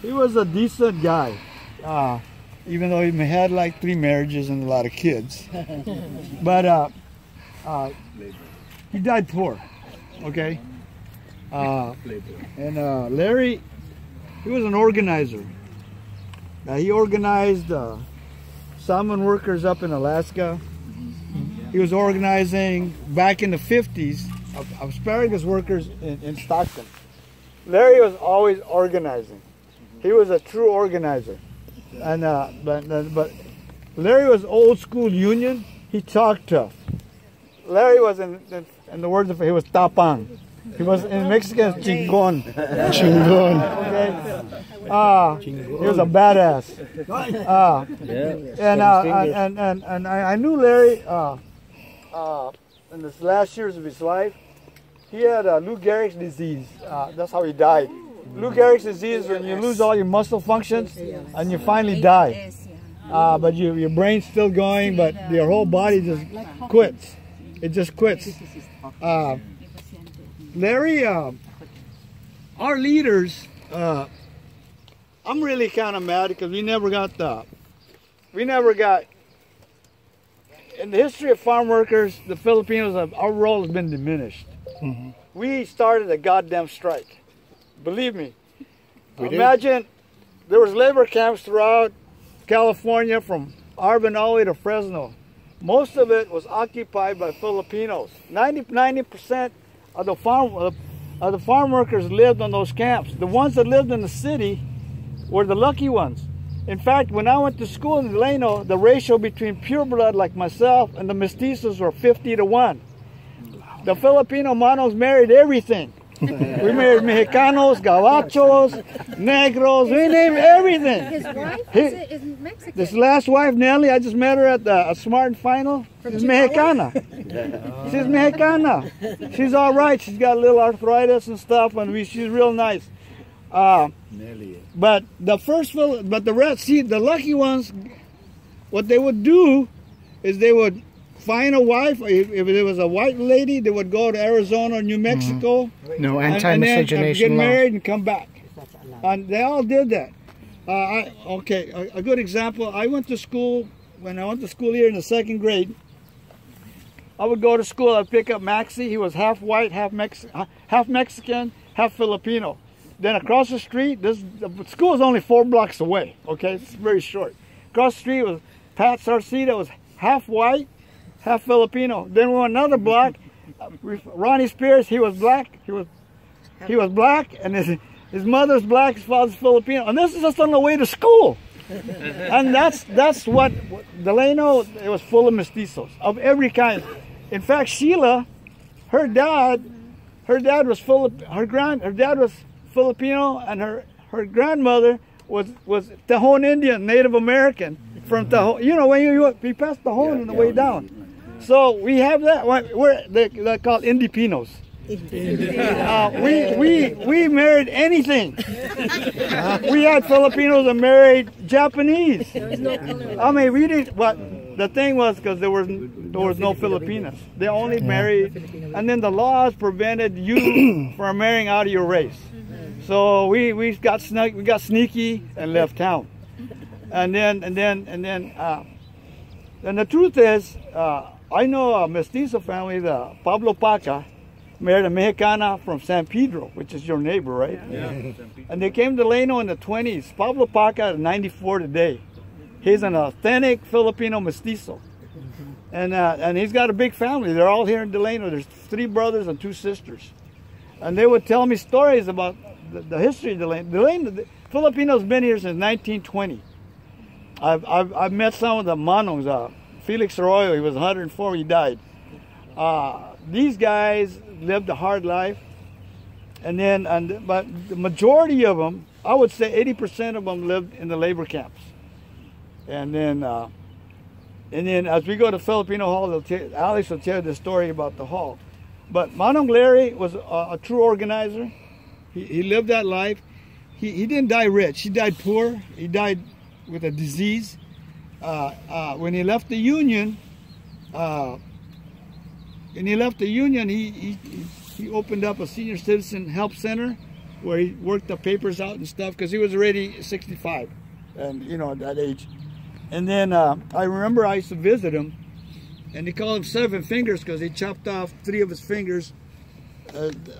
He was a decent guy, even though he had like 3 marriages and a lot of kids. But he died poor, okay? And Larry, he was an organizer. He organized salmon workers up in Alaska. He was organizing back in the 50s of asparagus workers in Stockton. Larry was always organizing. He was a true organizer. And but Larry was old school union. He talked tough. Larry was in the words of he was tapang. He was in Mexican chingon. Chingon. Okay. He was a badass. And I knew Larry in the last years of his life. He had Lou Gehrig's disease. That's how he died. Lou Gehrig's disease is when you lose all your muscle functions and you finally die. But your brain's still going, but your whole body just quits. It just quits. Larry, our leaders, I'm really kind of mad because we never got, in the history of farm workers, the Filipinos, our role has been diminished. Mm-hmm. We started a goddamn strike. Believe me. Imagine there was labor camps throughout California from Arbor all the way to Fresno. Most of it was occupied by Filipinos. 90% of the farm workers lived on those camps. The ones that lived in the city were the lucky ones. In fact, when I went to school in Delano, the ratio between pure blood like myself and the mestizos were 50-1. The Filipino Manongs married everything. We married Mexicanos, Gabachos, Negros, we named everything. His wife is Mexican. This last wife, Nelly, I just met her at the Smart and Final. She's Mexicana. She's Mexicana. She's all right. She's got a little arthritis and stuff, and she's real nice. But the rest, see, the lucky ones, what they would do is they would find a wife. If it was a white lady, they would go to Arizona or New Mexico. No anti-miscegenation get law. married and come back. And they all did that. A good example. I went to school, when I went to school here in the 2nd grade, I would go to school, I'd pick up Maxie. He was half white, half Mexican, half Filipino. Then across the street, the school is only 4 blocks away, okay? It's very short. Across the street was Pat Sarcita, was half white, half Filipino. Then we went another block, Ronnie Spears, he was black. He was black, and his mother's black, his father's Filipino. And this is just on the way to school. And that's what Delano, it was full of mestizos of every kind. In fact, Sheila, her dad was Filipino, and her grandmother was Tejon Indian, Native American from Tejon. You know, when you pass Tejon on the way down. So we have that. They're called Indipinos. We married anything. We had Filipinos that married Japanese. I mean, we didn't. But the thing was, because there was no Filipinas. They only married, and then the laws prevented you from marrying out of your race. So we got sneaky and left town. And then the truth is, I know a mestizo family, the Pablo Paca, married a Mexicana from San Pedro, which is your neighbor, right? Yeah. And they came to Delano in the 20s. Pablo Paca is 94 today. He's an authentic Filipino mestizo. And he's got a big family. They're all here in Delano. There's 3 brothers and 2 sisters. And they would tell me stories about the history of Delano. The Filipinos been here since 1920. I've met some of the Manongs. Felix Arroyo, he was 104, he died. These guys lived a hard life, but the majority of them, I would say 80% of them lived in the labor camps. And then as we go to Filipino Hall, Alex will tell you the story about the hall. But Manong Larry was a true organizer. He lived that life. He didn't die rich. He died poor. He died with a disease. When he left the Union, he opened up a senior citizen help center where he worked the papers out and stuff, because he was already 65, and you know, at that age. And then I remember I used to visit him, and they called him Seven Fingers because he chopped off 3 of his fingers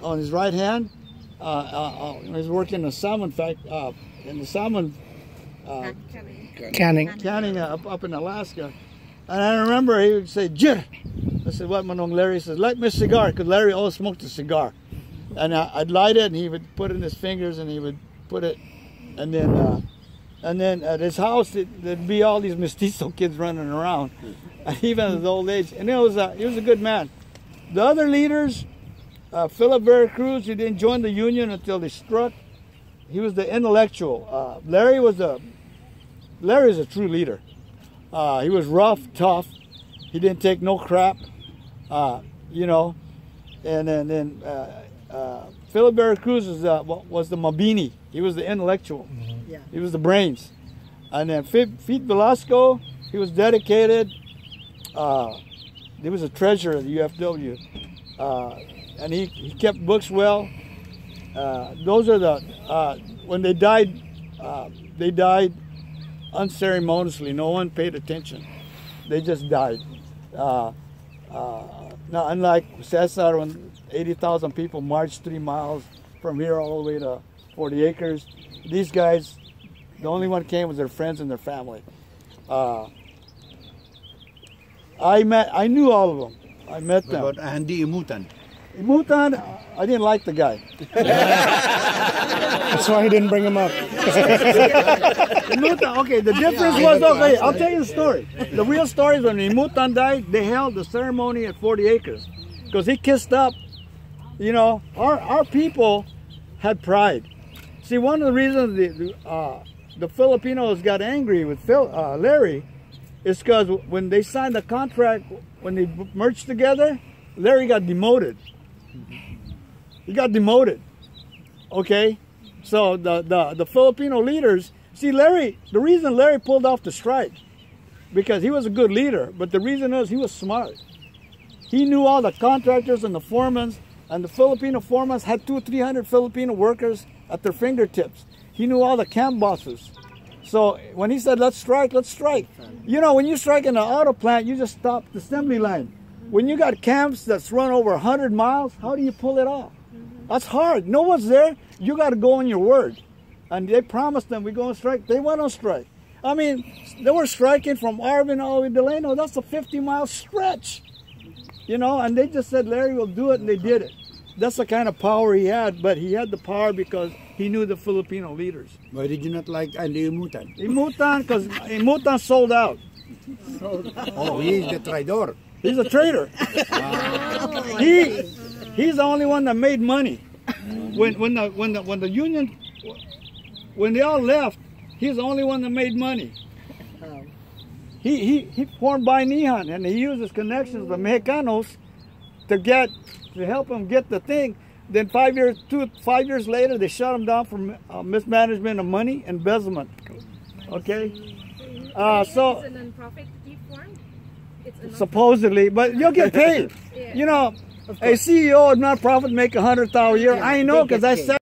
on his right hand. He was working in a salmon in the salmon canning up in Alaska. And I remember he would say, "Jir." I said, "What, Manong Larry?" He says, "Light me a cigar," because Larry always smoked a cigar. And I'd light it, and he would put it in his fingers, and he would put it, and then at his house there'd be all these mestizo kids running around, even at his old age. And he was a good man. The other leaders, Philip Veracruz, he didn't join the Union until they struck. He was the intellectual. Larry was a true leader. He was rough, tough. He didn't take no crap, you know. And then Philip Veracruz was the Mabini. He was the intellectual. Yeah. He was the brains. And then Pete Velasco, he was dedicated. He was a treasurer of the UFW. And he kept books well. Those are when they died unceremoniously. No one paid attention. They just died. Now, unlike Cesar, when 80,000 people marched 3 miles from here all the way to 40 acres, these guys, the only one came was their friends and their family. I knew all of them. I met them. What about Andy Imutan? Imutan, I didn't like the guy. That's why he didn't bring him up. Imutan, okay, the difference was, okay, I'll tell you the story. The real story is when Imutan died, they held the ceremony at 40 acres. Because he kissed up, you know, our people had pride. See, one of the reasons the Filipinos got angry with Larry is because when they signed the contract, when they merged together, Larry got demoted. He got demoted. Okay? So the Filipino leaders, see, Larry, the reason Larry pulled off the strike, because he was a good leader, but the reason is he was smart. He knew all the contractors and the foremen, and the Filipino foremen had 200 or 300 Filipino workers at their fingertips. He knew all the camp bosses. So when he said, let's strike, let's strike. You know, when you strike in an auto plant, you just stop the assembly line. When you got camps that's run over 100 miles, how do you pull it off? That's hard. No one's there. You got to go on your word. And they promised them, we're going to strike. They went on strike. I mean, they were striking from Arvin all the way to Delano. That's a 50-mile stretch. You know, and they just said, Larry will do it, and they did it. That's the kind of power he had, but he had the power because he knew the Filipino leaders. Why did you not like Andy Imutan? Imutan, because Imutan sold out. Oh, he's the traidor. He's a traitor. He's the only one that made money. When the union, when they all left, he's the only one that made money. He formed by Nihan, and he used his connections, the Mexicanos, to help him get the thing. Then 5 years later, they shut him down for mismanagement of money, embezzlement. Okay, so it's a non-profit he formed. Supposedly, but you'll get paid. Yeah. You know, a CEO of non-profit make $100,000 a year. I know because I said.